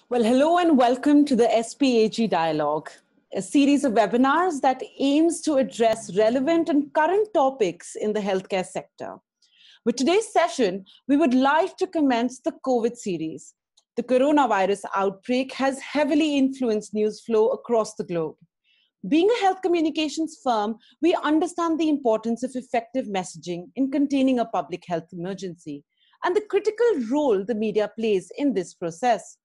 Well, hello and welcome to the SPAG Dialogue, a series of webinars that aims to address relevant and current topics in the healthcare sector. With today's session, we would like to commence the COVID series. The coronavirus outbreak has heavily influenced news flow across the globe. Being a health communications firm, we understand the importance of effective messaging in containing a public health emergency and the critical role the media plays in this process.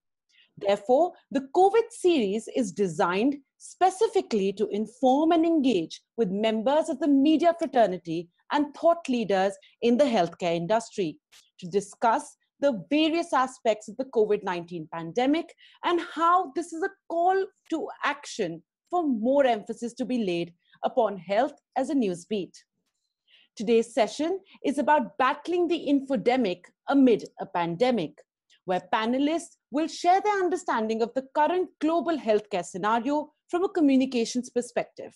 Therefore, the COVID series is designed specifically to inform and engage with members of the media fraternity and thought leaders in the healthcare industry to discuss the various aspects of the COVID-19 pandemic and how this is a call to action for more emphasis to be laid upon health as a news beat. Today's session is about battling the infodemic amid a pandemic, where panelists will share their understanding of the current global healthcare scenario from a communications perspective.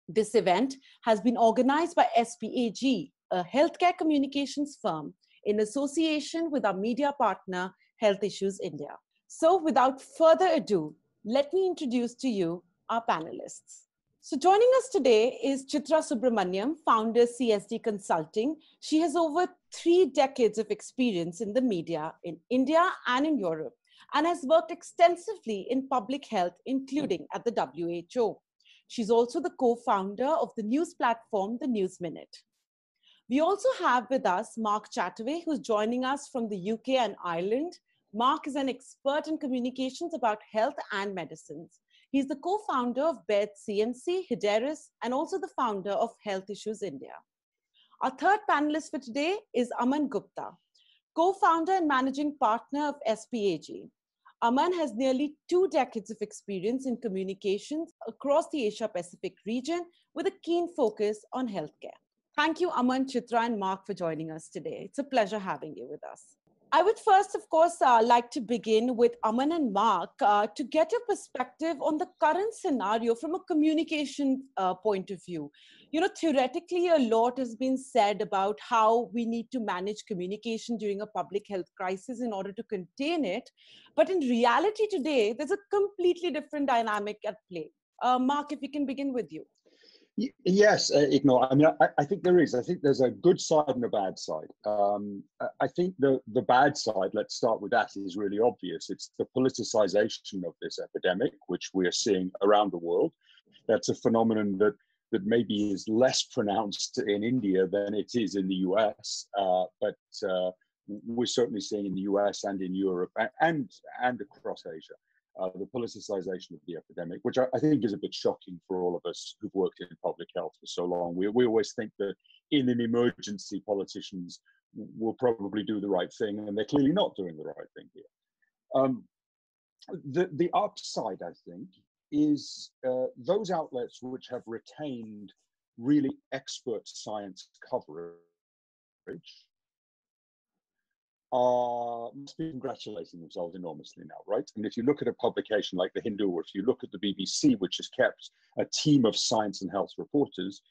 This event has been organized by SPAG, a healthcare communications firm, in association with our media partner, Health Issues India. So without further ado, let me introduce to you our panelists. So joining us today is Chitra Subramaniam, founder CSD Consulting. She has over 3 decades of experience in the media in India and in Europe and has worked extensively in public health, including at the WHO. She's also the co-founder of the news platform, The News Minute. We also have with us Marc Chataway, who's joining us from the UK and Ireland. Marc is an expert in communications about health and medicines. He's the co-founder of BED CNC, Hideris, and also the founder of Health Issues India. Our third panelist for today is Aman Gupta, co-founder and managing partner of SPAG. Aman has nearly 2 decades of experience in communications across the Asia-Pacific region with a keen focus on healthcare. Thank you, Aman, Chitra, and Marc for joining us today. It's a pleasure having you with us. I would first, of course, like to begin with Aman and Marc to get your perspective on the current scenario from a communication point of view. You know, theoretically, a lot has been said about how we need to manage communication during a public health crisis in order to contain it. But in reality today, there's a completely different dynamic at play. Marc, if we can begin with you. Yes, Iknoor. I mean, I think there is. I think there's a good side and a bad side. I think the bad side, let's start with that, is really obvious. It's the politicization of this epidemic, which we are seeing around the world. That's a phenomenon that maybe is less pronounced in India than it is in the US, but we're certainly seeing in the US and in Europe and across Asia. The politicization of the epidemic, which I think is a bit shocking for all of us who've worked in public health for so long. We always think that in an emergency, politicians will probably do the right thing, and they're clearly not doing the right thing here. The upside, I think, is those outlets which have retained really expert science coverage must be congratulating themselves enormously now, right? And if you look at a publication like The Hindu, or if you look at the BBC, which has kept a team of science and health reporters,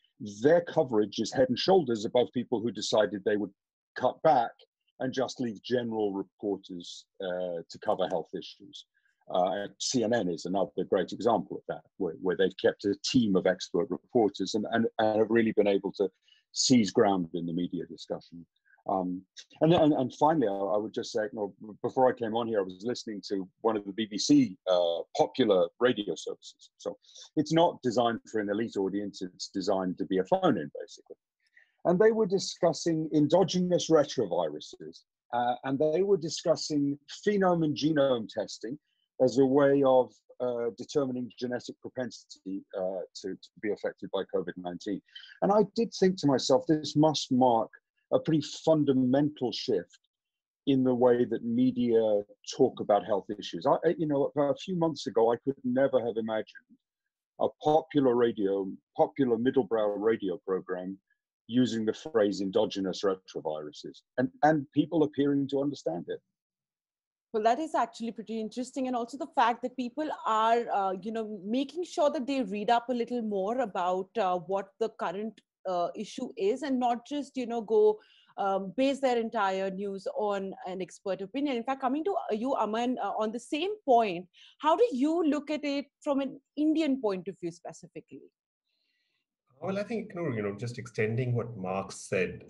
their coverage is head and shoulders above people who decided they would cut back and just leave general reporters to cover health issues. CNN is another great example of that, where they've kept a team of expert reporters and have really been able to seize ground in the media discussion. And finally, I would just say, before I came on here, I was listening to one of the BBC popular radio services. So it's not designed for an elite audience, it's designed to be a phone-in, basically. And they were discussing endogenous retroviruses, and they were discussing phenome and genome testing as a way of determining genetic propensity to be affected by COVID-19. And I did think to myself, this must mark a pretty fundamental shift in the way that media talk about health issues. A few months ago, I could never have imagined a popular middlebrow radio program using the phrase endogenous retroviruses, and people appearing to understand it. Well, that is actually pretty interesting. And also the fact that people are, making sure that they read up a little more about what the current issue is, and not just, go base their entire news on an expert opinion. In fact, coming to you, Aman, on the same point, how do you look at it from an Indian point of view specifically? Well, I think, just extending what Mark said,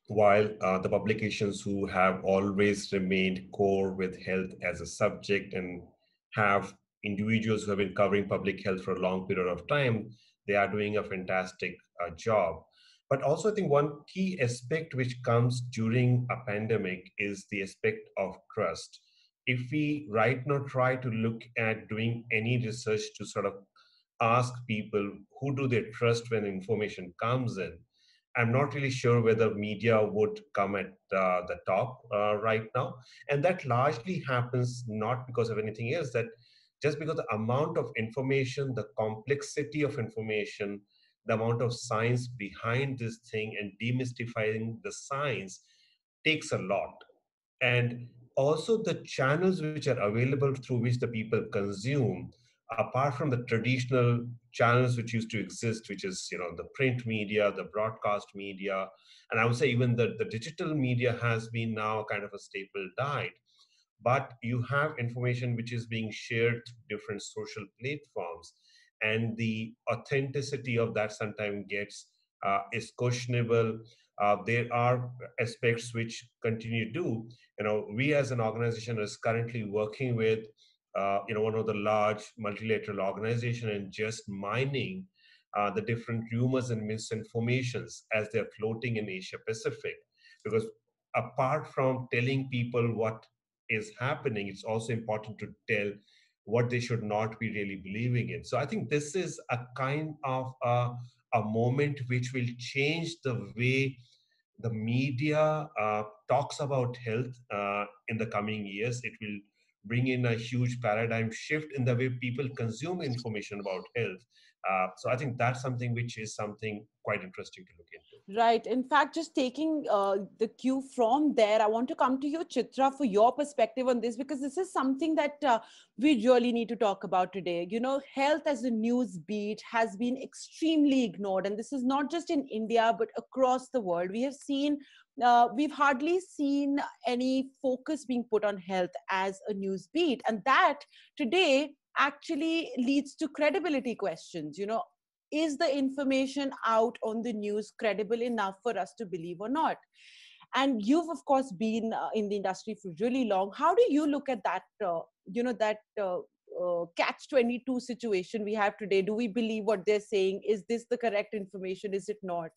while the publications who have always remained core with health as a subject and have individuals who have been covering public health for a long period of time, they are doing a fantastic job. But also, I think one key aspect which comes during a pandemic is the aspect of trust. If we right now try to look at doing any research to sort of ask people who do they trust when information comes in, I'm not really sure whether media would come at the top right now. And that largely happens not because of anything else, that just because the amount of information, the complexity of information, the amount of science behind this thing and demystifying the science takes a lot. And also the channels which are available through which the people consume, apart from the traditional channels which used to exist, which is the print media, the broadcast media, and I would say even the digital media has been now kind of a staple diet. But you have information which is being shared through different social platforms, and the authenticity of that sometimes gets is questionable. There are aspects which continue to, we as an organization is currently working with one of the large multilateral organization and just mining the different rumors and misinformations as they're floating in Asia Pacific. Because apart from telling people what is happening, it's also important to tell what they should not be really believing in. So I think this is a kind of a moment which will change the way the media talks about health in the coming years. It will bring in a huge paradigm shift in the way people consume information about health. So I think that's something which is something quite interesting to look into. Right. In fact, just taking the cue from there, I want to come to you, Chitra, for your perspective on this, because this is something that we really need to talk about today. You know, health as a news beat has been extremely ignored. And this is not just in India, but across the world. We've hardly seen any focus being put on health as a news beat. And that today actually leads to credibility questions. You know, is the information out on the news credible enough for us to believe or not? And you've of course been in the industry for really long. How do you look at that catch 22 situation we have today? Do we believe what they're saying? Is this the correct information? Is it not?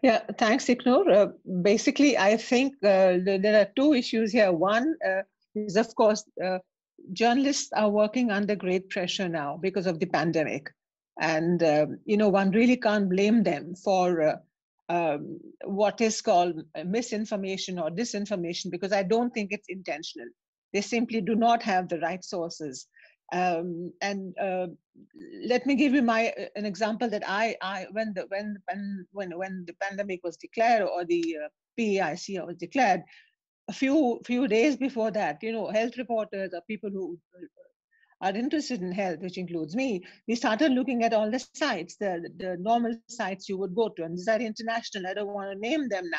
Yeah, thanks, Iknoor. Basically, I think there are two issues here. One is, of course, journalists are working under great pressure now because of the pandemic. And, one really can't blame them for what is called misinformation or disinformation, because I don't think it's intentional. They simply do not have the right sources. And let me give you an example that when the pandemic was declared, or the PAIC was declared, a few days before that, health reporters or people who are interested in health, which includes me, we started looking at all the sites, the normal sites you would go to, and these are international. I don't want to name them now,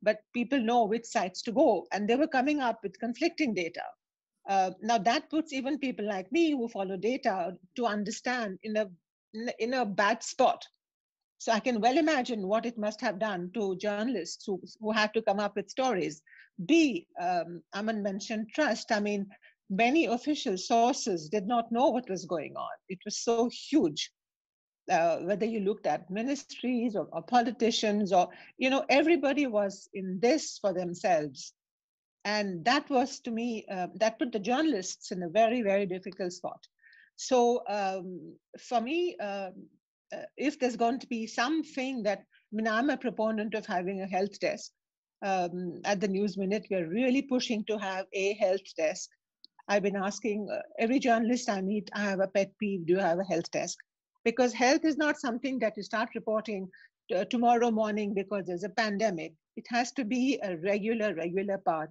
but people know which sites to go, and they were coming up with conflicting data. Now that puts even people like me who follow data to understand in a bad spot. So I can well imagine what it must have done to journalists who had to come up with stories. Aman mentioned trust. I mean, many official sources did not know what was going on. It was so huge. Whether you looked at ministries or politicians, or, everybody was in this for themselves. And that was, to me, that put the journalists in a very, very difficult spot. So for me, if there's going to be something that, I'm a proponent of having a health desk. At the News Minute, we're really pushing to have a health desk. I've been asking every journalist I meet, I have a pet peeve, do you have a health desk? Because health is not something that you start reporting tomorrow morning because there's a pandemic. It has to be a regular part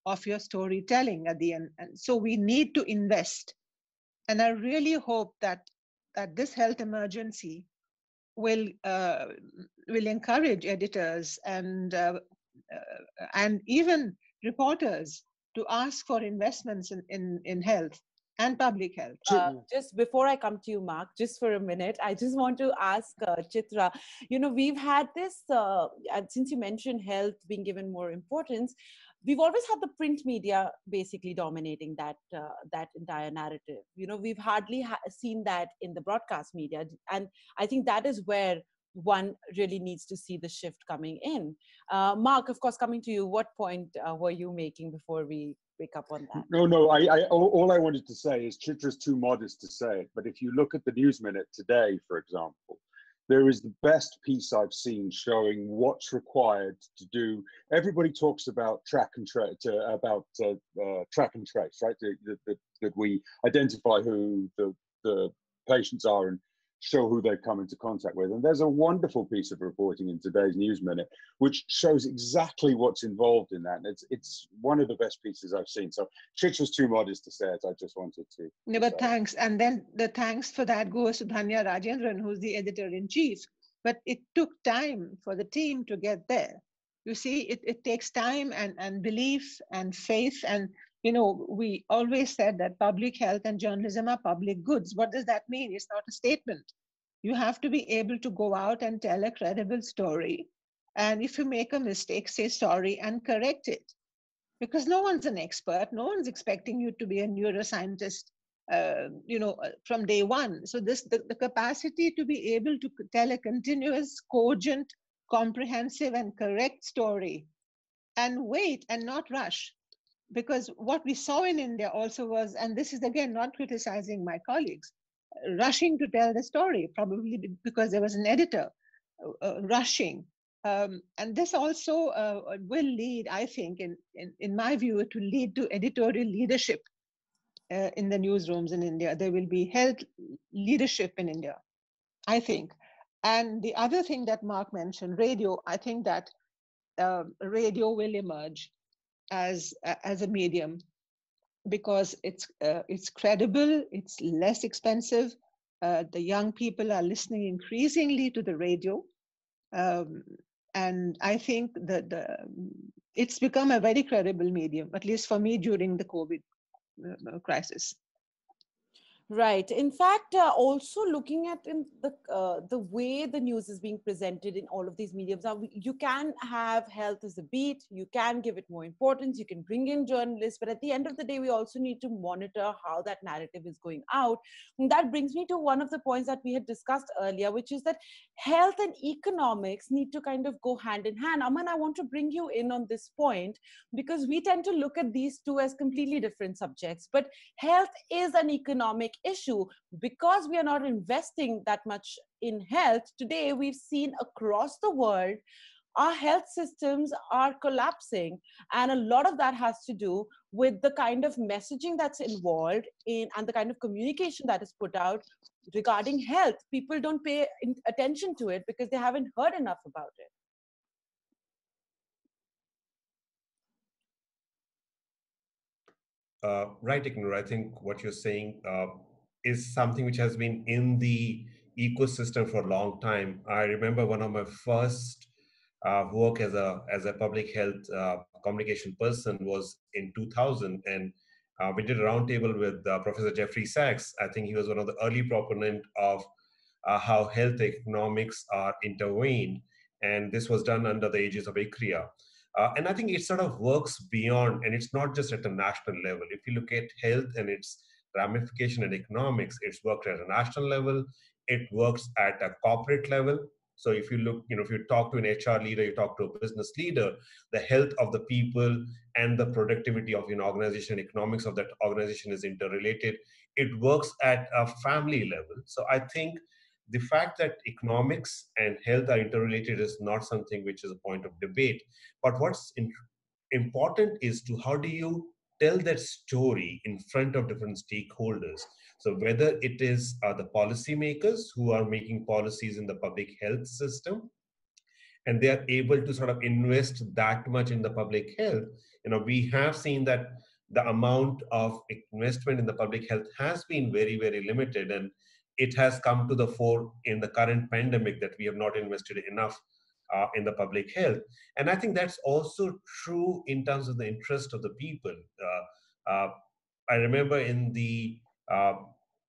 of your storytelling at the end. And so we need to invest. And I really hope that this health emergency will encourage editors and even reporters to ask for investments in health and public health. Just before I come to you, Marc, just for a minute, I just want to ask Chitra, we've had this, and since you mentioned health being given more importance, we've always had the print media basically dominating that entire narrative. We've hardly seen that in the broadcast media. And I think that is where one really needs to see the shift coming in. Marc, of course, coming to you, what point were you making before we pick up on that? No, all I wanted to say is Chitra's too modest to say it, but if you look at the News Minute today, for example, there is the best piece I've seen showing what's required to do. Everybody talks about track and trace, right? That we identify who the patients are and show who they come into contact with. And there's a wonderful piece of reporting in today's News Minute, which shows exactly what's involved in that. And it's one of the best pieces I've seen. So Chitra's too modest to say it. I just wanted to. No, but thanks. And then the thanks for that goes to Dhanya Rajendran, who's the editor-in-chief. But it took time for the team to get there. You see, it takes time and belief and faith. And, we always said that public health and journalism are public goods. What does that mean? It's not a statement. You have to be able to go out and tell a credible story. And if you make a mistake, say sorry and correct it. Because no one's an expert. No one's expecting you to be a neuroscientist, from day one. So the capacity to be able to tell a continuous, cogent, comprehensive and correct story and wait and not rush. Because what we saw in India also was, and this is again not criticizing my colleagues, rushing to tell the story, probably because there was an editor rushing. And this also will lead, I think, in my view, to lead to editorial leadership in the newsrooms in India. There will be health leadership in India, I think. And the other thing that Marc mentioned, radio, I think that radio will emerge as a medium because it's credible, it's less expensive. The young people are listening increasingly to the radio. And I think that it's become a very credible medium, at least for me during the COVID crisis. Right. In fact, also looking at the way the news is being presented in all of these mediums, you can have health as a beat, you can give it more importance, you can bring in journalists, but at the end of the day, we also need to monitor how that narrative is going out. And that brings me to one of the points that we had discussed earlier, which is that health and economics need to kind of go hand in hand. Aman, I want to bring you in on this point because we tend to look at these two as completely different subjects, but health is an economic issue because we are not investing that much in health. Today, we've seen across the world, our health systems are collapsing. And a lot of that has to do with the kind of messaging that's involved in and the kind of communication that is put out regarding health. People don't pay attention to it because they haven't heard enough about it. Right, Iknoor. I think what you're saying is something which has been in the ecosystem for a long time. I remember one of my first work as a public health communication person was in 2000, and we did a roundtable with Professor Jeffrey Sachs. I think he was one of the early proponent of how health economics are intervened, and this was done under the aegis of ICRIA. And I think it sort of works beyond, and it's not just at a national level. If you look at health and its ramification and economics, it's worked at a national level, it works at a corporate level. So if you look, if you talk to an HR leader, you talk to a business leader, the health of the people and the productivity of an organization, economics of that organization is interrelated. It works at a family level. So I think the fact that economics and health are interrelated is not something which is a point of debate. But what's important is to how do you tell that story in front of different stakeholders. So whether it is the policymakers who are making policies in the public health system, and they are able to sort of invest that much in the public health. We have seen that the amount of investment in the public health has been very, very limited. And it has come to the fore in the current pandemic that we have not invested enough in the public health. And I think that's also true in terms of the interest of the people. I remember uh,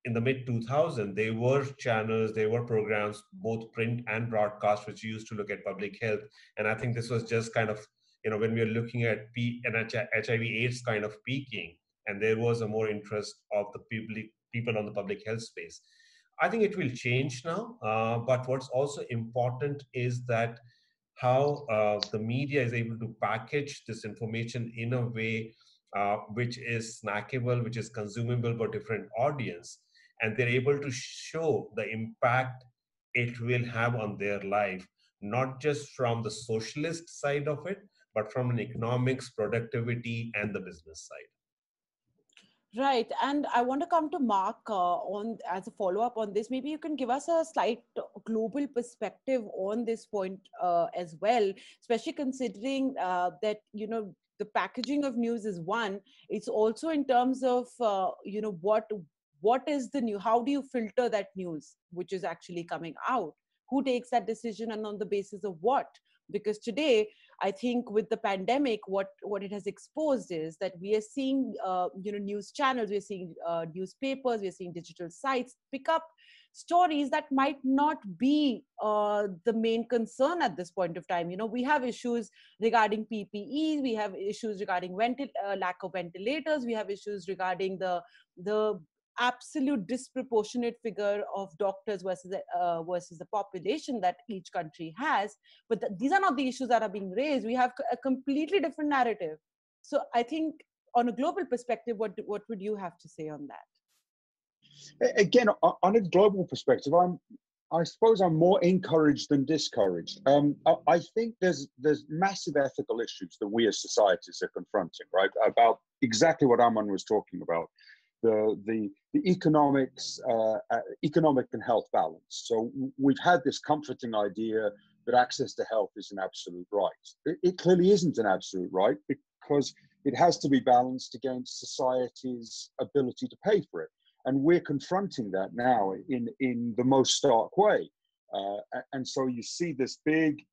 in the mid 2000s, there were channels, there were programs, both print and broadcast, which used to look at public health. And I think this was just kind of, when we are looking at HIV/AIDS kind of peaking, and there was a more interest of the people on the public health space. I think it will change now, but what's also important is that how the media is able to package this information in a way which is snackable, which is consumable for different audience, and they're able to show the impact it will have on their life, not just from the socialist side of it, but from an economics, productivity, and the business side. Right. And I want to come to Marc on as a follow-up on this. Maybe you can give us a slight global perspective on this point as well, especially considering that, the packaging of news is one. It's also in terms of, what is the new, how do you filter that news which is actually coming out? Who takes that decision and on the basis of what? Because today, I think with the pandemic, what it has exposed is that we are seeing, news channels, we're seeing newspapers, we're seeing digital sites pick up stories that might not be the main concern at this point of time. We have issues regarding PPEs, we have issues regarding lack of ventilators, we have issues regarding the absolute disproportionate figure of doctors versus the population that each country has. But these are not the issues that are being raised. We have a completely different narrative. So I think on a global perspective, what would you have to say on that? Again, on a global perspective, I suppose I'm more encouraged than discouraged. I think there's massive ethical issues that we as societies are confronting, right? About exactly what Aman was talking about. The economics, economic and health balance. So we've had this comforting idea that access to health is an absolute right. It clearly isn't an absolute right, because it has to be balanced against society's ability to pay for it. And we're confronting that now in the most stark way. And so you see this big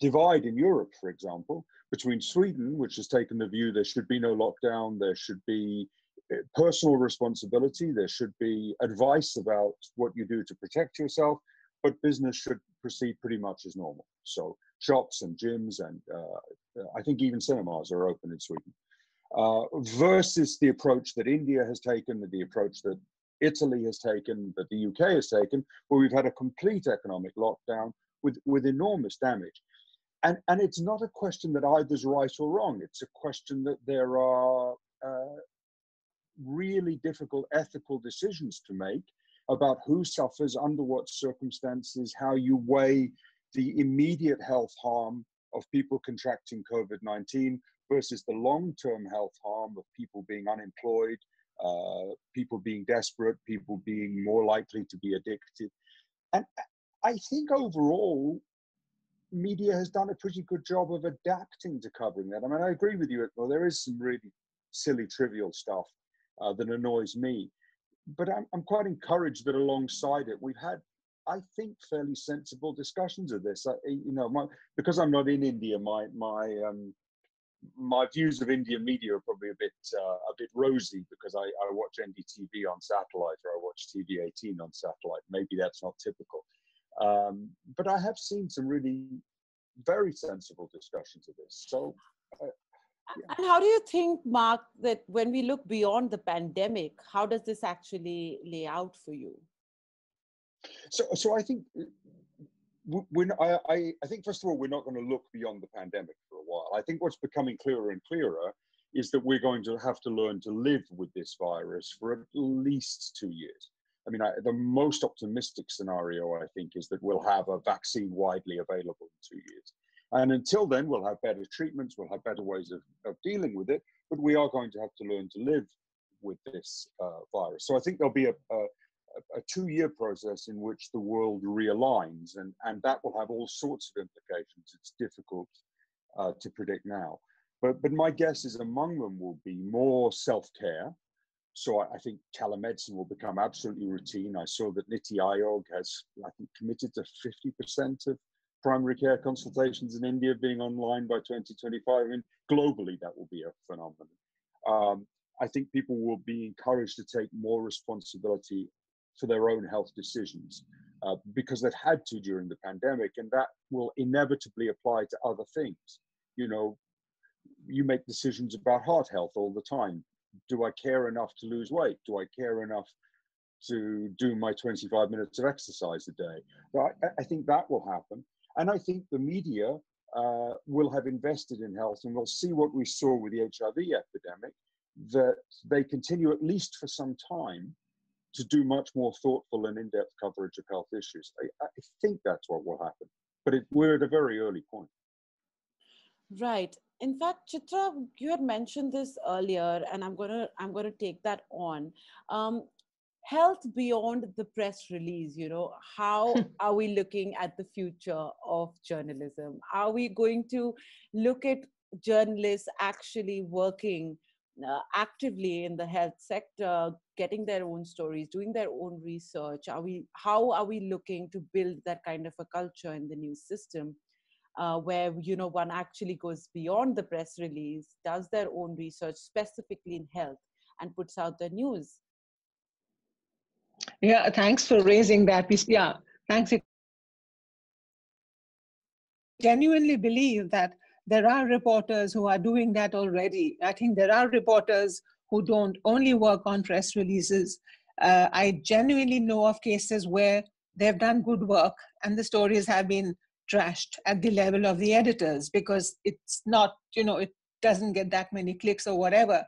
divide in Europe, for example, between Sweden, which has taken the view there should be no lockdown, there should be personal responsibility, there should be advice about what you do to protect yourself, but business should proceed pretty much as normal. So shops and gyms and I think even cinemas are open in Sweden. Versus the approach that India has taken, the approach that Italy has taken, that the UK has taken, where we've had a complete economic lockdown with enormous damage. And it's not a question that either's right or wrong. It's a question that there are really difficult ethical decisions to make about who suffers, under what circumstances, how you weigh the immediate health harm of people contracting COVID-19 versus the long-term health harm of people being unemployed, people being desperate, people being more likely to be addicted. And I think overall, media has done a pretty good job of adapting to covering that. I mean, I agree with you, Iknoor, there is some really silly, trivial stuff that annoys me. But I'm quite encouraged that alongside it, we've had, I think, fairly sensible discussions of this. Because I'm not in India, my views of Indian media are probably a bit rosy because I watch NDTV on satellite or I watch TV18 on satellite. Maybe that's not typical. But I have seen some really very sensible discussions of this. So, yeah. And how do you think, Marc, that when we look beyond the pandemic, how does this actually lay out for you? So I think I think first of all, we're not going to look beyond the pandemic for a while. I think what's becoming clearer and clearer is that we're going to have to learn to live with this virus for at least 2 years. I mean, the most optimistic scenario, I think, is that we'll have a vaccine widely available in 2 years. And until then, we'll have better treatments, we'll have better ways of dealing with it, but we are going to have to learn to live with this virus. So I think there'll be a 2-year process in which the world realigns, and that will have all sorts of implications. It's difficult to predict now. But my guess is among them will be more self-care, So I think telemedicine will become absolutely routine. I saw that Niti Aayog has, I think, committed to 50% of primary care consultations in India being online by 2025. I mean, globally, that will be a phenomenon. I think people will be encouraged to take more responsibility for their own health decisions because they've had to during the pandemic, and that will inevitably apply to other things. You know, you make decisions about heart health all the time. Do I care enough to lose weight? Do I care enough to do my 25 minutes of exercise a day? So I think that will happen. And I think the media will have invested in health, and we'll see what we saw with the HIV epidemic, that they continue at least for some time to do much more thoughtful and in-depth coverage of health issues. I think that's what will happen, but we're at a very early point. Right. In fact, Chitra, you had mentioned this earlier, and I'm gonna take that on. Health beyond the press release, you know, how are we looking at the future of journalism? Are we going to look at journalists actually working actively in the health sector, getting their own stories, doing their own research? How are we looking to build that kind of a culture in the news system? Where, you know, one actually goes beyond the press release, does their own research specifically in health, and puts out the news. Yeah, thanks for raising that. Yeah, thanks. I genuinely believe that there are reporters who are doing that already. I think there are reporters who don't only work on press releases. I genuinely know of cases where they've done good work and the stories have been trashed at the level of the editors because it's not, you know, it doesn't get that many clicks or whatever.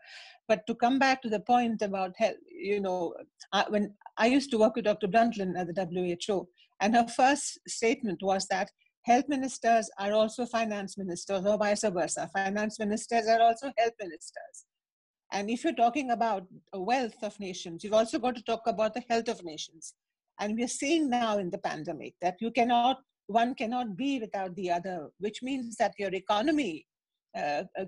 But to come back to the point about health, you know, when I used to work with Dr. Brundtland at the WHO, and her first statement was that health ministers are also finance ministers, or vice versa. Finance ministers are also health ministers. And if you're talking about a wealth of nations, you've also got to talk about the health of nations. And we're seeing now in the pandemic that one cannot be without the other, which means that your economy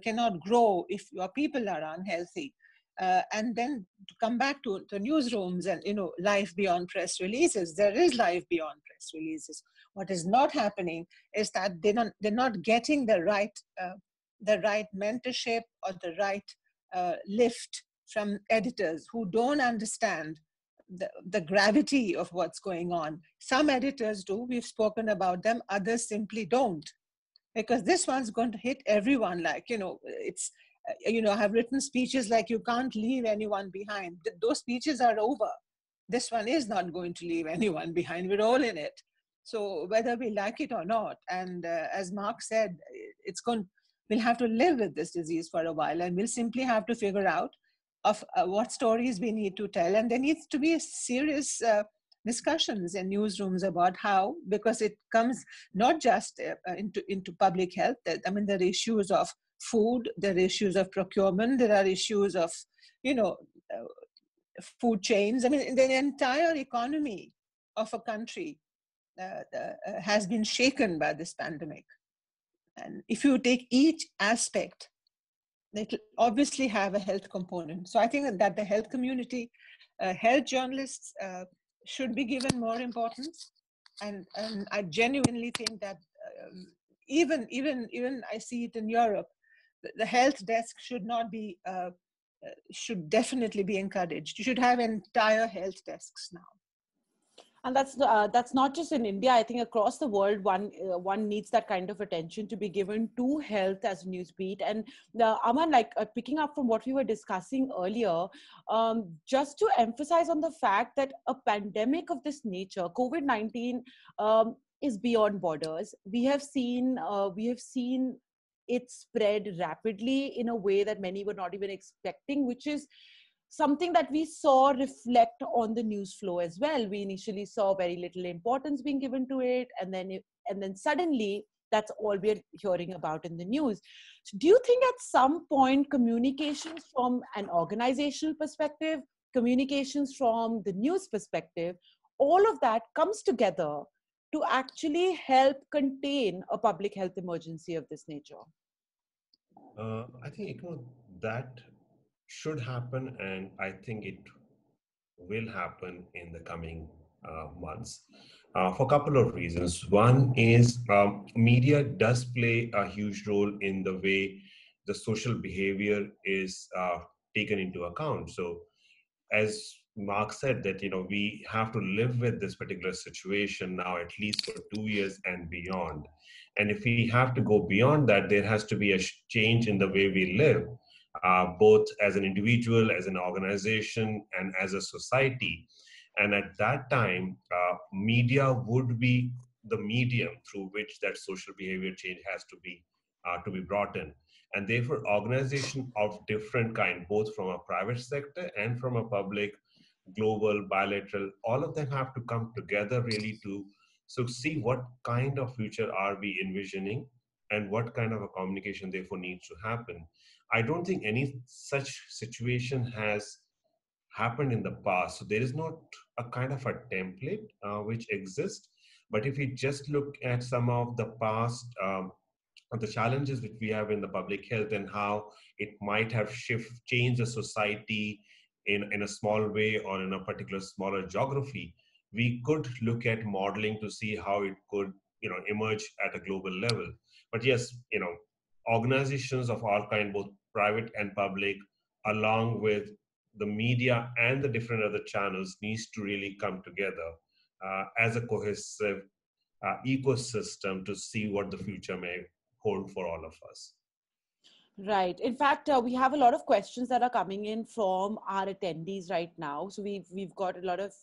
cannot grow if your people are unhealthy. And then to come back to the newsrooms and, you know, life beyond press releases, there is life beyond press releases. What is not happening is that they're not getting the right mentorship or the right lift from editors who don't understand the gravity of what's going on. Some editors do, we've spoken about them, others simply don't. Because this one's going to hit everyone, like, you know, it's, you know, I've written speeches like you can't leave anyone behind. Those speeches are over. This one is not going to leave anyone behind. We're all in it. So whether we like it or not, and as Marc said, we'll have to live with this disease for a while, and we'll simply have to figure out of what stories we need to tell. And there needs to be a serious discussions in newsrooms about how, because it comes not just into public health. I mean, there are issues of food, there are issues of procurement, there are issues of, you know, food chains. I mean, the entire economy of a country has been shaken by this pandemic. And if you take each aspect, it will obviously have a health component. So I think that the health community, health journalists should be given more importance. And I genuinely think that even I see it in Europe, the health desk should not be, should definitely be encouraged. You should have entire health desks now. And that's not just in India. I think across the world, one needs that kind of attention to be given to health as a news beat. And Aman, like picking up from what we were discussing earlier, just to emphasize on the fact that a pandemic of this nature, COVID-19, is beyond borders. We have seen it spread rapidly in a way that many were not even expecting, which is something that we saw reflect on the news flow as well. We initially saw very little importance being given to it, and then suddenly that's all we're hearing about in the news. So do you think at some point communications from an organizational perspective, communications from the news perspective, all of that comes together to actually help contain a public health emergency of this nature? I think that should happen, and I think it will happen in the coming months for a couple of reasons. One is media does play a huge role in the way the social behavior is taken into account. So as Mark said, that we have to live with this particular situation now at least for 2 years and beyond. And if we have to go beyond that, there has to be a change in the way we live, both as an individual, as an organization, and as a society. And at that time, media would be the medium through which that social behavior change has to be brought in. And therefore, organization of different kind, both from a private sector and from a public, global, bilateral, all of them have to come together really to see what kind of future are we envisioning and what kind of a communication therefore needs to happen. I don't think any such situation has happened in the past. So there is not a kind of a template which exists. But if we just look at some of the past the challenges which we have in the public health and how it might have changed the society in a small way or in a particular smaller geography, we could look at modeling to see how it could emerge at a global level. But yes, organizations of all kind, both private and public, along with the media and the different other channels, needs to really come together as a cohesive ecosystem to see what the future may hold for all of us. Right. In fact, we have a lot of questions that are coming in from our attendees right now. So we've got a lot of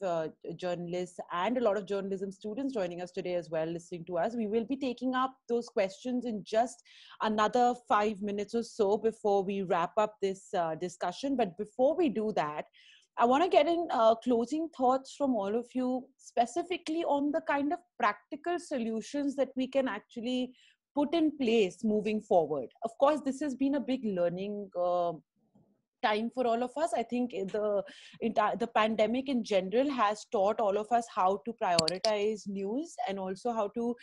journalists and a lot of journalism students joining us today as well, listening to us. We will be taking up those questions in just another 5 minutes or so before we wrap up this discussion. But before we do that, I want to get in closing thoughts from all of you, specifically on the kind of practical solutions that we can actually put in place moving forward. Of course, this has been a big learning time for all of us. I think the pandemic in general has taught all of us how to prioritize news and also how to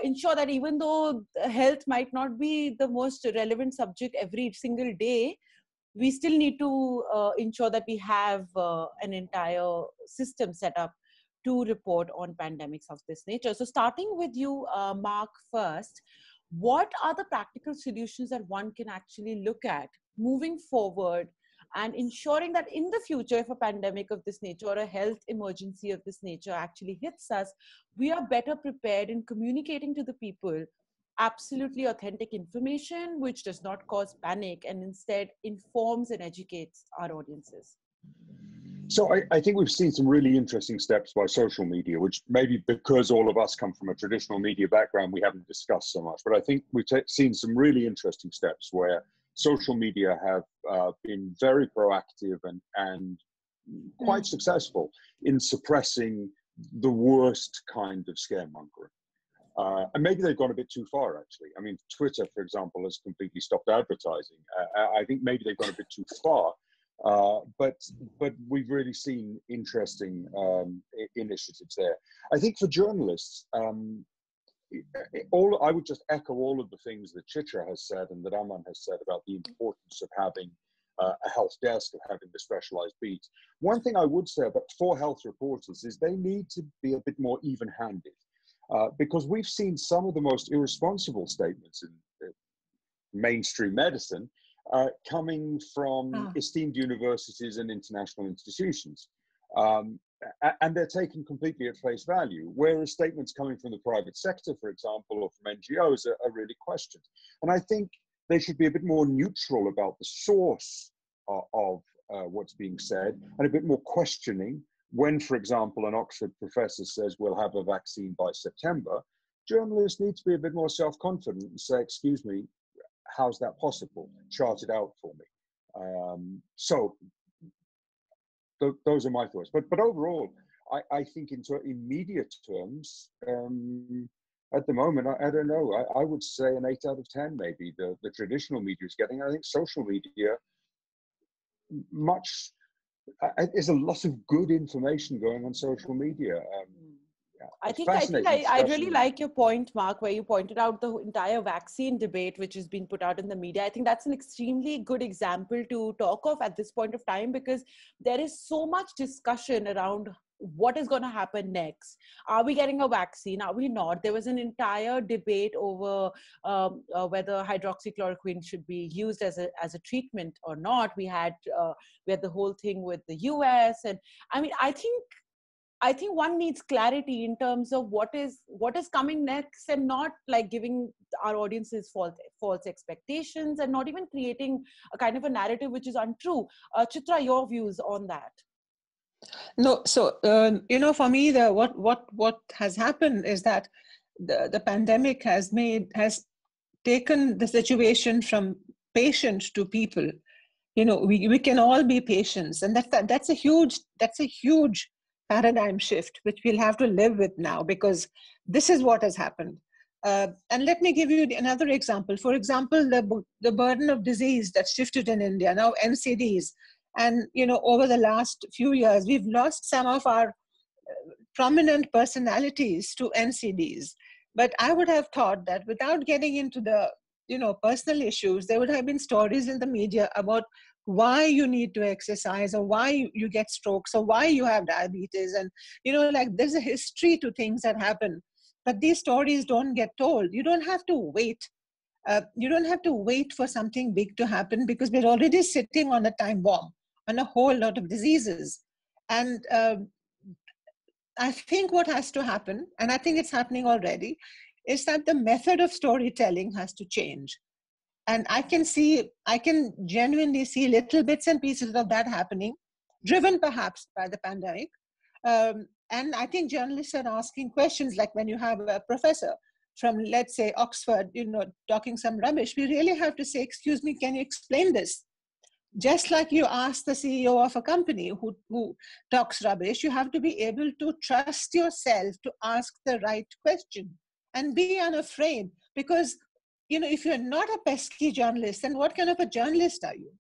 ensure that even though health might not be the most relevant subject every single day, we still need to ensure that we have an entire system set up to report on pandemics of this nature. So starting with you, Marc, first, what are the practical solutions that one can actually look at moving forward and ensuring that in the future, if a pandemic of this nature or a health emergency of this nature actually hits us, we are better prepared in communicating to the people absolutely authentic information which does not cause panic and instead informs and educates our audiences? So I think we've seen some really interesting steps by social media, which maybe because all of us come from a traditional media background, we haven't discussed so much. But I think we've seen some really interesting steps where social media have been very proactive and quite successful in suppressing the worst kind of scaremongering. And maybe they've gone a bit too far, actually. I mean, Twitter, for example, has completely stopped advertising. I think maybe they've gone a bit too far. But we've really seen interesting initiatives there. I think for journalists, I would just echo all of the things that Chitra has said and that Aman has said about the importance of having a health desk, of having the specialized beat. One thing I would say about for health reporters is they need to be a bit more even-handed, because we've seen some of the most irresponsible statements in mainstream medicine coming from esteemed universities and international institutions. And they're taken completely at face value, whereas statements coming from the private sector, for example, or from NGOs are really questioned. And I think they should be a bit more neutral about the source of what's being said and a bit more questioning. When, for example, an Oxford professor says we'll have a vaccine by September, journalists need to be a bit more self-confident and say, excuse me, how's that possible? Chart it out for me. Those are my thoughts. But overall, I think in media terms, at the moment, I don't know, I would say an 8 out of 10 maybe the traditional media is getting. I think social media, there's a lot of good information going on social media. I A think fascinating I really discussion. like your point, Mark, where you pointed out the entire vaccine debate, which has been put out in the media. I think that's an extremely good example to talk of at this point of time, because there is so much discussion around what is going to happen next. Are we getting a vaccine? Are we not? There was an entire debate over whether hydroxychloroquine should be used as a treatment or not. We had the whole thing with the US, and I mean, I think one needs clarity in terms of what is coming next, and not like giving our audiences false expectations, and not even creating a kind of a narrative which is untrue. Chitra, your views on that? No, so for me, what has happened is that the pandemic has taken the situation from patient to people. We can all be patients, and that's a huge paradigm shift which we'll have to live with now, because this is what has happened. And let me give you another example. For example, the burden of disease that's shifted in India now, NCDs, and over the last few years we've lost some of our prominent personalities to NCDs. But I would have thought that without getting into the personal issues, there would have been stories in the media about why you need to exercise, or why you get strokes, or why you have diabetes. And like, there's a history to things that happen, but these stories don't get told. You don't have to wait. You don't have to wait for something big to happen, because we're already sitting on a time bomb on a whole lot of diseases. And I think what has to happen, and I think it's happening already, is that the method of storytelling has to change. And I can genuinely see little bits and pieces of that happening, driven perhaps by the pandemic. And I think journalists are asking questions, like when you have a professor from, let's say, Oxford, talking some rubbish, we really have to say, excuse me, can you explain this? Just like you ask the CEO of a company who talks rubbish, you have to be able to trust yourself to ask the right question and be unafraid. Because, if you're not a pesky journalist, then what kind of a journalist are you?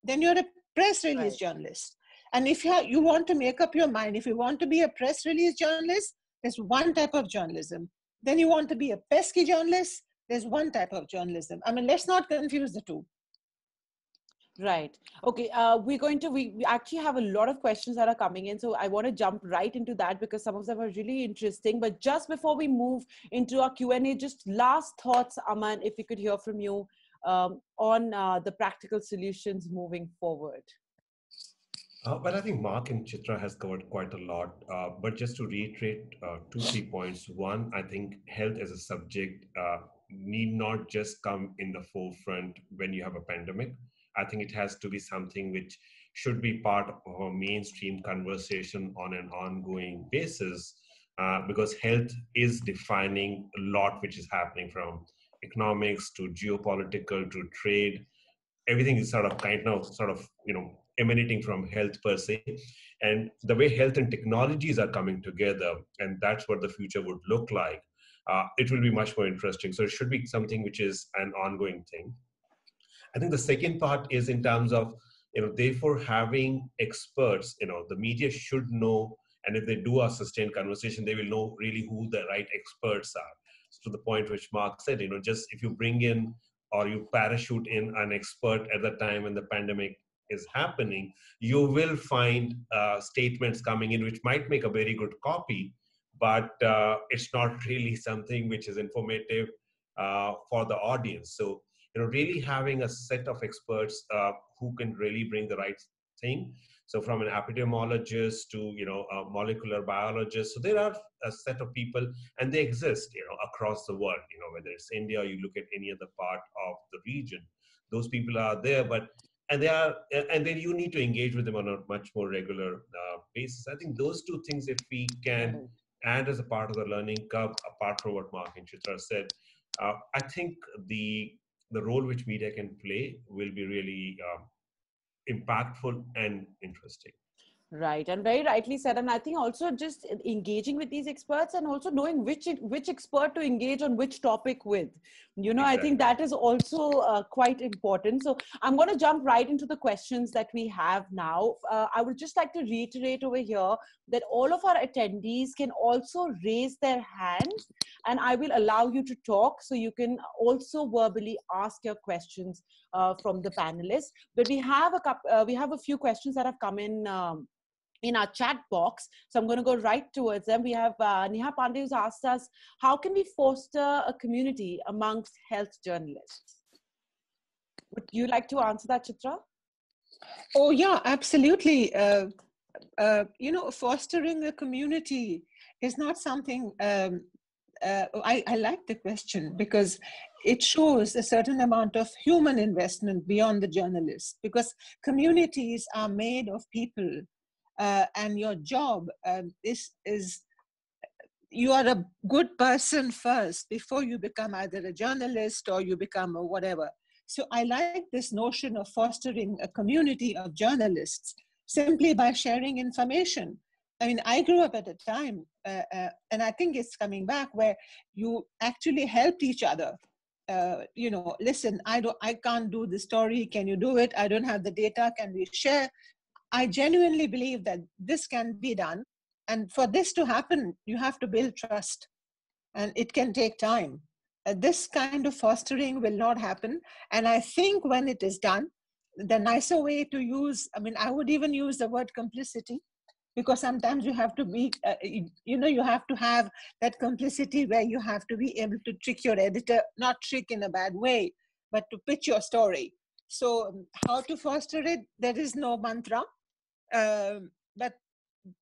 Then you're a press release journalist. And if you want to make up your mind, if you want to be a press release journalist, there's one type of journalism. Then you want to be a pesky journalist, there's one type of journalism. I mean, let's not confuse the two. Right. Okay. We actually have a lot of questions that are coming in. So I want to jump right into that, because some of them are really interesting. But just before we move into our Q&A, just last thoughts, Aman, if we could hear from you on the practical solutions moving forward. Well, I think Mark and Chitra has covered quite a lot. But just to reiterate 2-3 points. One, I think health as a subject need not just come in the forefront when you have a pandemic. I think it has to be something which should be part of a mainstream conversation on an ongoing basis, because health is defining a lot which is happening, from economics to geopolitical to trade. Everything is sort of emanating from health per se. And the way health and technologies are coming together, and that's what the future would look like, it will be much more interesting. So it should be something which is an ongoing thing. I think the second part is in terms of, therefore having experts, the media should know, and if they do a sustained conversation, they will know really who the right experts are. So to the point which Mark said, just if you bring in or you parachute in an expert at the time when the pandemic is happening, you will find statements coming in which might make a very good copy, but it's not really something which is informative for the audience. So really having a set of experts who can really bring the right thing. So from an epidemiologist to, a molecular biologist. So there are a set of people, and they exist, across the world, whether it's India or you look at any other part of the region, those people are there, and then you need to engage with them on a much more regular basis. I think those two things, if we can add as a part of the learning curve, apart from what Mark and Chitra said, I think the role which media can play will be really impactful and interesting. Right, and very rightly said. And I think also just engaging with these experts and also knowing which expert to engage on which topic with. You know, Exactly. I think that is also quite important. So I'm going to jump right into the questions that we have now. I would just like to reiterate over here that all of our attendees can also raise their hands, and I will allow you to talk, so you can also verbally ask your questions from the panelists. But we have a few questions that have come in our chat box. So I'm going to go right towards them. We have Neha Pandey who's asked us, how can we foster a community amongst health journalists? Would you like to answer that, Chitra? Oh, yeah, absolutely. You know, fostering a community is not something, I like the question because it shows a certain amount of human investment beyond the journalist, because communities are made of people. And your job is you are a good person first before you become either a journalist or you become a whatever. So I like this notion of fostering a community of journalists simply by sharing information. I mean, I grew up at a time, and I think it's coming back, where you actually helped each other. You know, listen, I can't do the story. Can you do it? I don't have the data. Can we share? I genuinely believe that this can be done. And for this to happen, you have to build trust. And it can take time. This kind of fostering will not happen. And I think when it is done, the nicer way to use, I mean, I would even use the word complicity, because sometimes you have to be, you know, you have to have that complicity where you have to be able to trick your editor, not trick in a bad way, but to pitch your story. So how to foster it? There is no mantra. But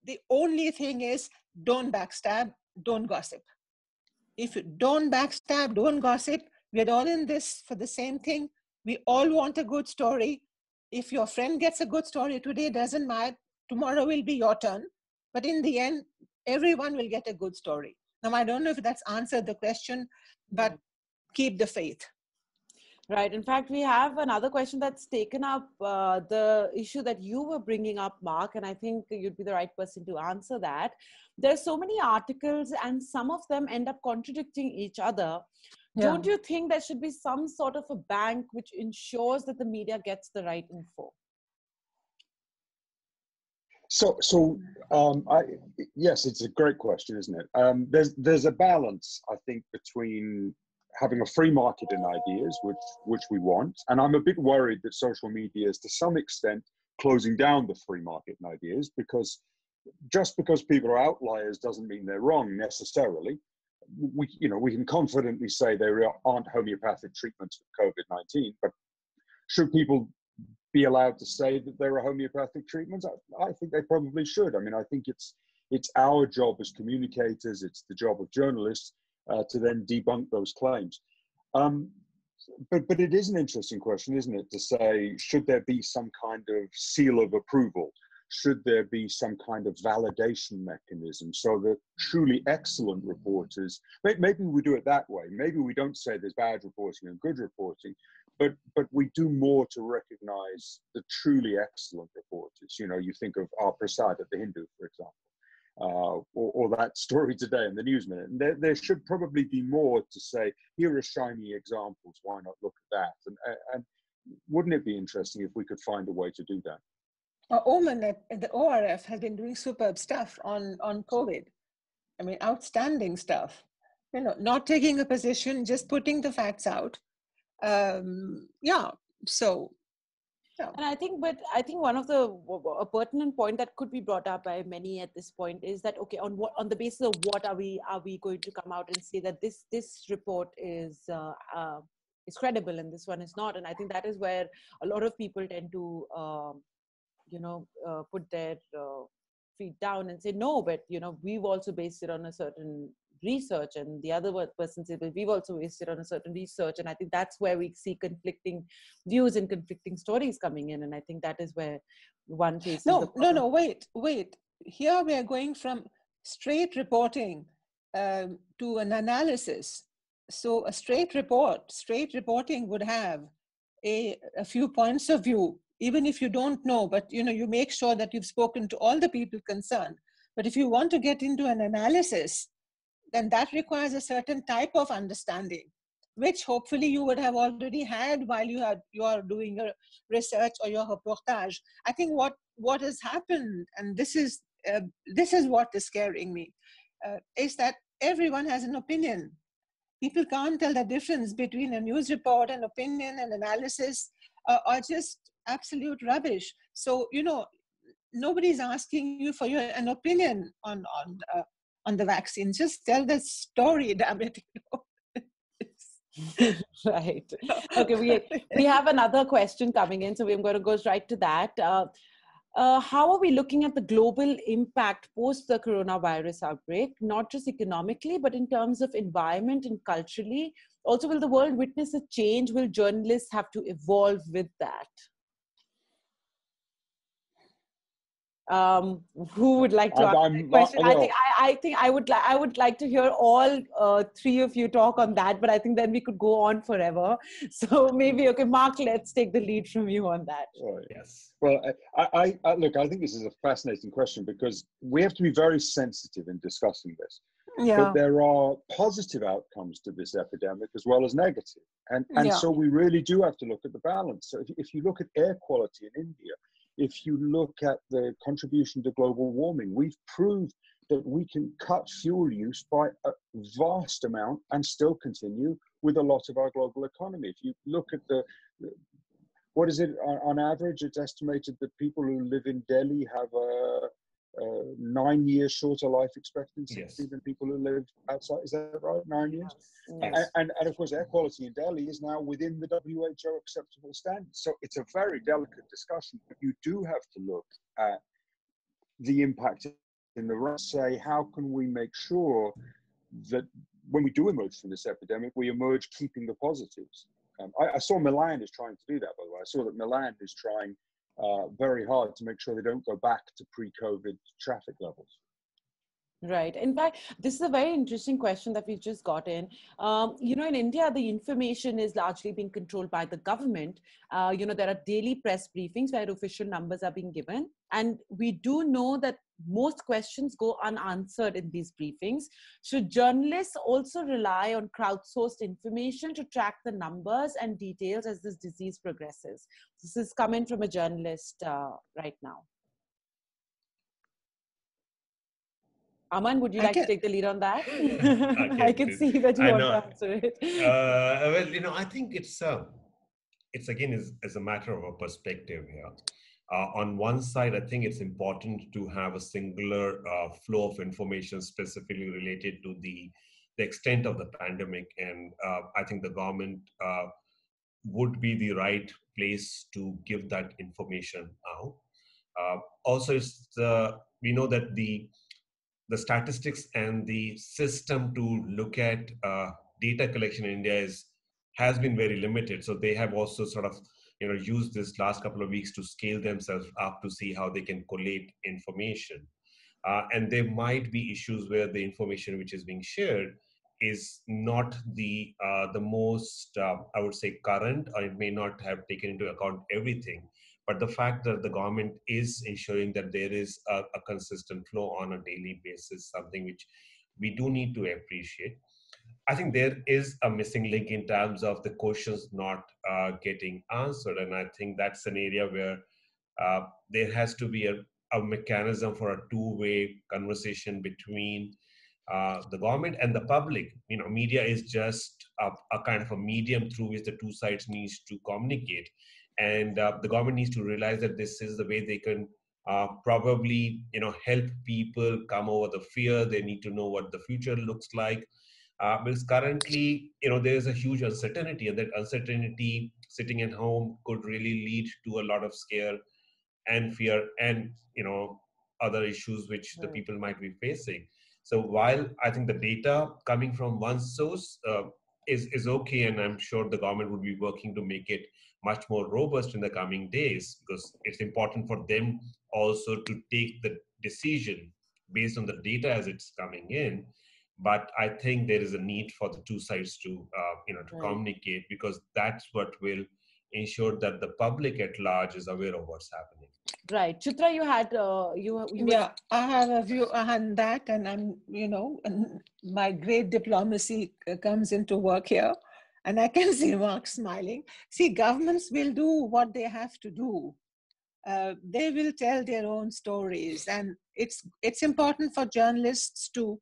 the only thing is, don't backstab, don't gossip. If you don't backstab, don't gossip, we're all in this for the same thing. We all want a good story. If your friend gets a good story today, doesn't matter, tomorrow will be your turn. But in the end, everyone will get a good story. Now, I don't know if that's answered the question, but keep the faith. Right. In fact, we have another question that's taken up the issue that you were bringing up, Marc, and I think you'd be the right person to answer that. There's so many articles and some of them end up contradicting each other. Yeah. Don't you think there should be some sort of a bank which ensures that the media gets the right info? Yes, it's a great question, isn't it? There's a balance, I think, between having a free market in ideas, which we want, and I'm a bit worried that social media is to some extent closing down the free market in ideas, because just because people are outliers doesn't mean they're wrong necessarily. We can confidently say there aren't homeopathic treatments for COVID-19, but should people be allowed to say that there are homeopathic treatments? I think they probably should. I mean, I think it's our job as communicators, it's the job of journalists to then debunk those claims. But it is an interesting question, isn't it, to say, should there be some kind of seal of approval? Should there be some kind of validation mechanism so that truly excellent reporters, maybe we do it that way. Maybe we don't say there's bad reporting and good reporting, but we do more to recognize the truly excellent reporters. You know, you think of R. Prasad at the Hindu, for example, or that story today in the News Minute. And there should probably be more to say, here are shiny examples, why not look at that? And wouldn't it be interesting if we could find a way to do that? Oman at the ORF has been doing superb stuff on COVID. I mean, outstanding stuff. You know, not taking a position, just putting the facts out. Yeah. So. Yeah. And I think one of a pertinent point that could be brought up by many at this point is that, okay, on the basis of what are we going to come out and say that this report is credible and this one is not? And I think that is where a lot of people tend to put their feet down and say no, but we've also based it on a certain research, and the other person says, but we've also based it on a certain research. And I think that's where we see conflicting views and conflicting stories coming in, and I think that is where one faces wait, here we are going from straight reporting to an analysis. So a straight reporting would have a few points of view even if you don't know, but you make sure that you've spoken to all the people concerned. But if you want to get into an analysis, then that requires a certain type of understanding, which hopefully you would have already had while you are doing your research or your reportage. I think what has happened, and this is what is scaring me, is that everyone has an opinion. People can't tell the difference between a news report and opinion and analysis, or just absolute rubbish. So nobody's asking you for an opinion on the vaccine. Just tell the story, damn it. Right. Okay, we have another question coming in, so we're going to go right to that. How are we looking at the global impact post the coronavirus outbreak, not just economically, but in terms of environment and culturally? Also, will the world witness a change? Will journalists have to evolve with that? Who would like to answer that question? I think I would like to hear all three of you talk on that, but I think then we could go on forever. So maybe, okay, Marc, let's take the lead from you on that. Right. Yes. Well, I look, I think this is a fascinating question because we have to be very sensitive in discussing this. Yeah. But there are positive outcomes to this epidemic as well as negative. And so we really do have to look at the balance. So if you look at air quality in India, if you look at the contribution to global warming, we've proved that we can cut fuel use by a vast amount and still continue with a lot of our global economy. If you look at what is it, on average, it's estimated that people who live in Delhi have a 9 years shorter life expectancy than people who live outside. Is that right? 9 years? Yes. And of course, air quality in Delhi is now within the WHO acceptable standards. So it's a very delicate discussion, but you do have to look at the impact in the right. Say, how can we make sure that when we do emerge from this epidemic, we emerge keeping the positives? I saw Milan is trying to do that, by the way. I saw that Milan is trying very hard to make sure they don't go back to pre-COVID traffic levels. Right. In fact, this is a very interesting question that we've just got in. In India, the information is largely being controlled by the government. There are daily press briefings where official numbers are being given. And we do know that most questions go unanswered in these briefings. Should journalists also rely on crowdsourced information to track the numbers and details as this disease progresses? This is coming from a journalist right now. Aman, would you like to take the lead on that? I can see that you want to answer it. Well, I think it's again is a matter of a perspective here. On one side, I think it's important to have a singular flow of information specifically related to the extent of the pandemic, and I think the government would be the right place to give that information out. Also, we know that the statistics and the system to look at data collection in India has been very limited. So they have also sort of used this last couple of weeks to scale themselves up to see how they can collate information. And there might be issues where the information which is being shared is not the most, I would say, current, or it may not have taken into account everything. But the fact that the government is ensuring that there is a consistent flow on a daily basis, something which we do need to appreciate. I think there is a missing link in terms of the questions not getting answered. And I think that's an area where there has to be a mechanism for a two-way conversation between the government and the public. Media is just a kind of a medium through which the two sides needs to communicate. And the government needs to realize that this is the way they can probably, help people come over the fear. They need to know what the future looks like. Because currently, there is a huge uncertainty, and that uncertainty sitting at home could really lead to a lot of scare and fear and, other issues which the people might be facing. So while I think the data coming from one source is okay, and I'm sure the government would be working to make it much more robust in the coming days, because it's important for them also to take the decision based on the data as it's coming in. But I think there is a need for the two sides to, to communicate, because that's what will ensure that the public at large is aware of what's happening. Right. Chitra, you had, yeah, I have a view on that, and I'm, and my great diplomacy comes into work here, and I can see Marc smiling. See, governments will do what they have to do. They will tell their own stories, and it's important for journalists to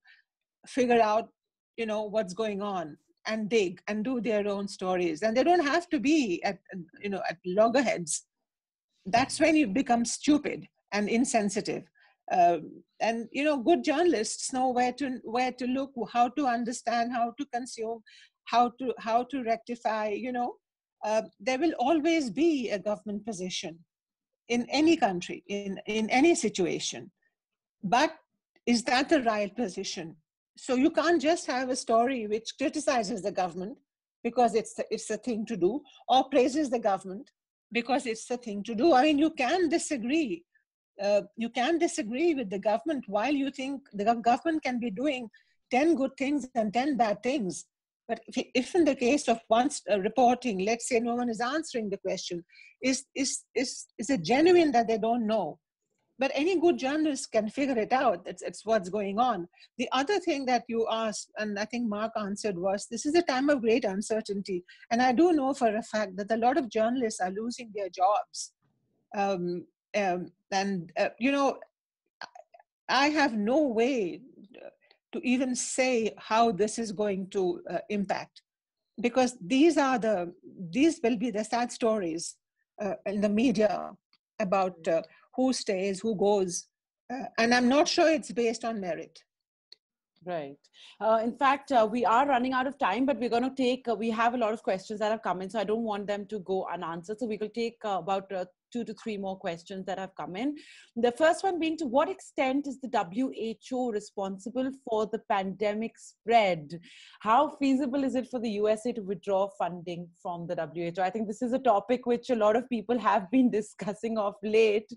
figure out, what's going on and dig and do their own stories, and they don't have to be at loggerheads. That's when you become stupid and insensitive. And good journalists know where to look, how to understand, how to consume, how to rectify. There will always be a government position in any country, in any situation. But is that the right position? So you can't just have a story which criticizes the government because it's the thing to do, or praises the government because it's the thing to do. I mean, you can disagree. You can disagree with the government while you think the government can be doing 10 good things and 10 bad things. But if in the case of once reporting, let's say no one is answering the question, is it genuine that they don't know? But any good journalist can figure it out. It's what's going on. The other thing that you asked, and I think Marc answered, was this is a time of great uncertainty. And I do know for a fact that a lot of journalists are losing their jobs. I have no way to even say how this is going to impact, because these will be the sad stories in the media about who stays, who goes, and I'm not sure it's based on merit. Right. In fact, we are running out of time, but we're going to take, we have a lot of questions that have come in, so I don't want them to go unanswered. So we will take about 2 to 3 more questions that have come in. The first one being, to what extent is the WHO responsible for the pandemic spread? How feasible is it for the USA to withdraw funding from the WHO? I think this is a topic which a lot of people have been discussing of late.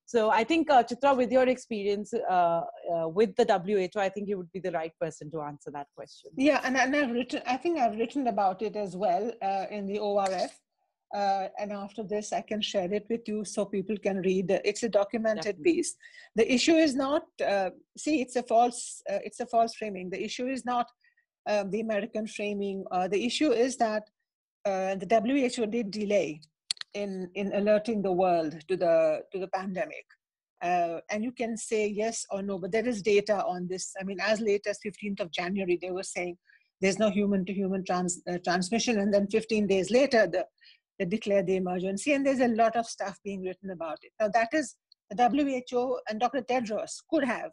So I think, Chitra, with your experience with the WHO, I think you would be the right person to answer that question. Yeah, and I've written about it as well in the ORF. And after this, I can share it with you so people can read. It's a documented piece. The issue is not, it's a false framing. The issue is not the American framing. The issue is that the WHO did delay in alerting the world to the pandemic. And you can say yes or no, but there is data on this. I mean, as late as 15th of January, they were saying there's no human-to-human transmission. And then 15 days later, they declared the emergency. And there's a lot of stuff being written about it. Now, that is the WHO, and Dr. Tedros could have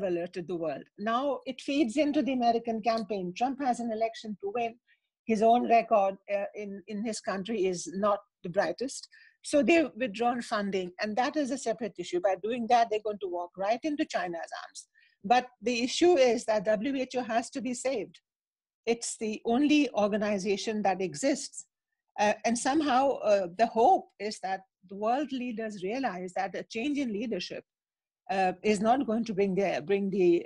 alerted the world. Now, it feeds into the American campaign. Trump has an election to win. His own record in his country is not the brightest. So they've withdrawn funding, and that is a separate issue. By doing that, they're going to walk right into China's arms. But the issue is that WHO has to be saved. It's the only organization that exists. And somehow the hope is that the world leaders realize that a change in leadership is not going to bring the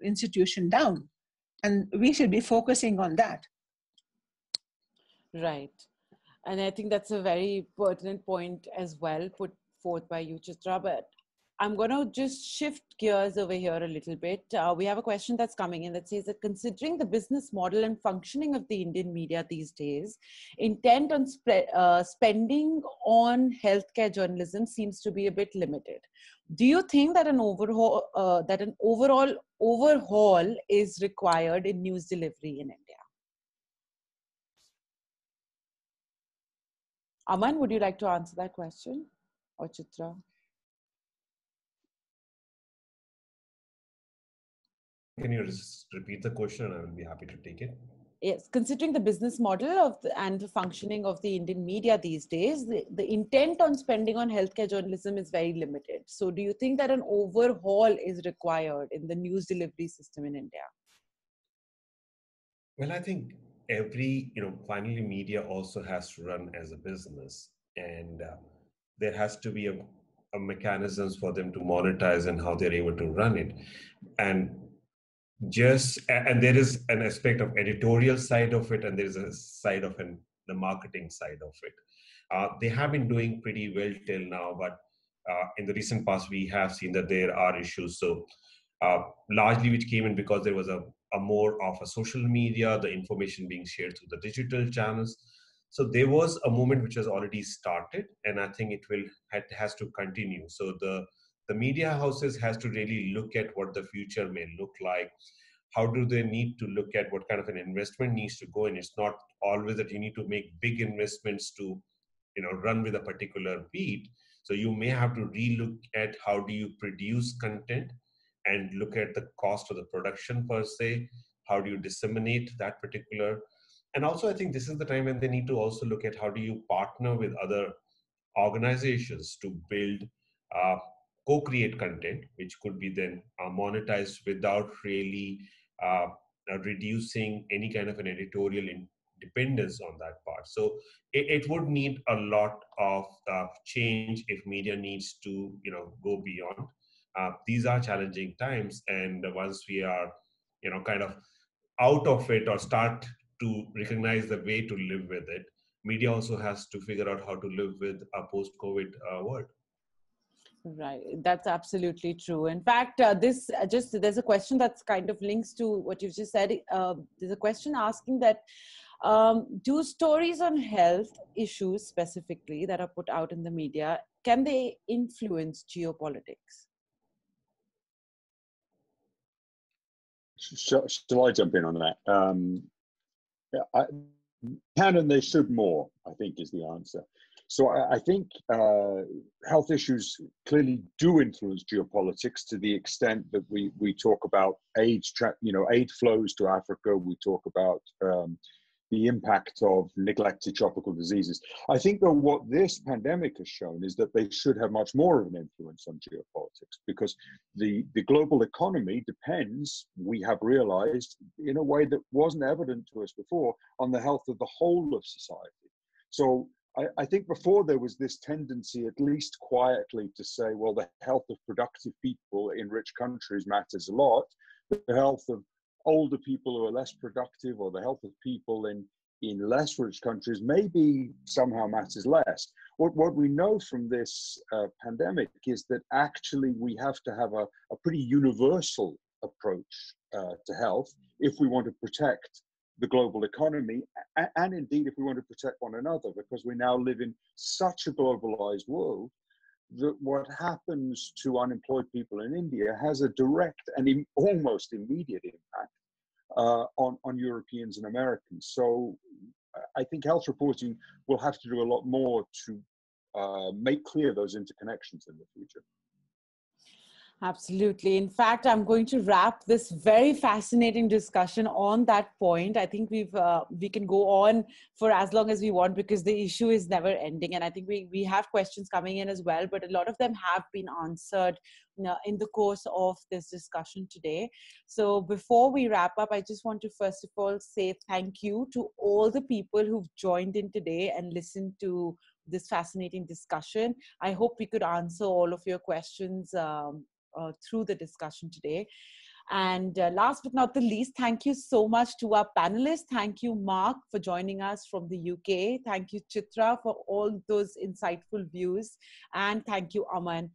institution down. And we should be focusing on that. Right. And I think that's a very pertinent point as well put forth by you, Chitra. But I'm going to just shift gears over here a little bit. We have a question that's coming in that says that considering the business model and functioning of the Indian media these days, intent on spending on healthcare journalism seems to be a bit limited. Do you think that an overall overhaul is required in news delivery in India? Aman, would you like to answer that question, or Chitra? Can you just repeat the question? I will be happy to take it. Yes, considering the business model and the functioning of the Indian media these days, the intent on spending on healthcare journalism is very limited. So do you think that an overhaul is required in the news delivery system in India? Well, I think finally media also has to run as a business, and there has to be a mechanisms for them to monetize and how they're able to run it. And there is an aspect of editorial side of it, and there is a side of the marketing side of it. They have been doing pretty well till now, but in the recent past, we have seen that there are issues. So largely which came in because there was a more of a social media, the information being shared through the digital channels. So there was a movement which has already started, and I think it has to continue. So the media houses has to really look at what the future may look like. How do they need to look at what kind of an investment needs to go in? It's not always that you need to make big investments to, run with a particular beat. So you may have to relook at how do you produce content and look at the cost of the production per se. How do you disseminate that particular? And also, I think this is the time when they need to also look at how do you partner with other organizations to build, uh, co-create content, which could be then monetized without really reducing any kind of an editorial dependence on that part. So it would need a lot of change if media needs to, go beyond. These are challenging times, and once we are, kind of out of it or start to recognize the way to live with it, media also has to figure out how to live with a post-COVID world. Right, that's absolutely true. In fact, there's a question that's kind of links to what you've just said. There's a question asking that do stories on health issues specifically that are put out in the media, can they influence geopolitics? Shall I jump in on that? Can and they should more, I think, is the answer. So I think health issues clearly do influence geopolitics to the extent that we talk about aid flows to Africa. We talk about the impact of neglected tropical diseases. I think, though, what this pandemic has shown is that they should have much more of an influence on geopolitics, because the global economy depends, we have realized, in a way that wasn't evident to us before, on the health of the whole of society. So I think before there was this tendency, at least quietly, to say, well, the health of productive people in rich countries matters a lot. The health of older people who are less productive, or the health of people in less rich countries, maybe somehow matters less. What we know from this pandemic is that actually we have to have a pretty universal approach to health if we want to protect the global economy, and indeed if we want to protect one another, because we now live in such a globalized world that what happens to unemployed people in India has a direct and almost immediate impact on Europeans and Americans. So I think health reporting will have to do a lot more to make clear those interconnections in the future. Absolutely. In fact, I'm going to wrap this very fascinating discussion on that point. I think we can go on for as long as we want, because the issue is never ending. And I think we have questions coming in as well, but a lot of them have been answered in the course of this discussion today. So before we wrap up, I just want to first of all say thank you to all the people who've joined in today and listened to this fascinating discussion. I hope we could answer all of your questions through the discussion today. And last but not the least, thank you so much to our panelists. Thank you, Marc, for joining us from the UK. Thank you, Chitra, for all those insightful views. And thank you, Aman,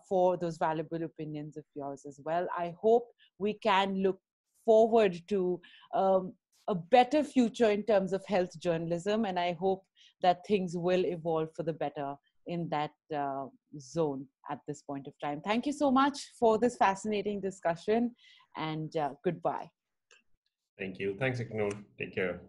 for those valuable opinions of yours as well. I hope we can look forward to a better future in terms of health journalism. And I hope that things will evolve for the better in that zone at this point of time. Thank you so much for this fascinating discussion, and goodbye. Thank you. Thanks, Iknoor. Take care.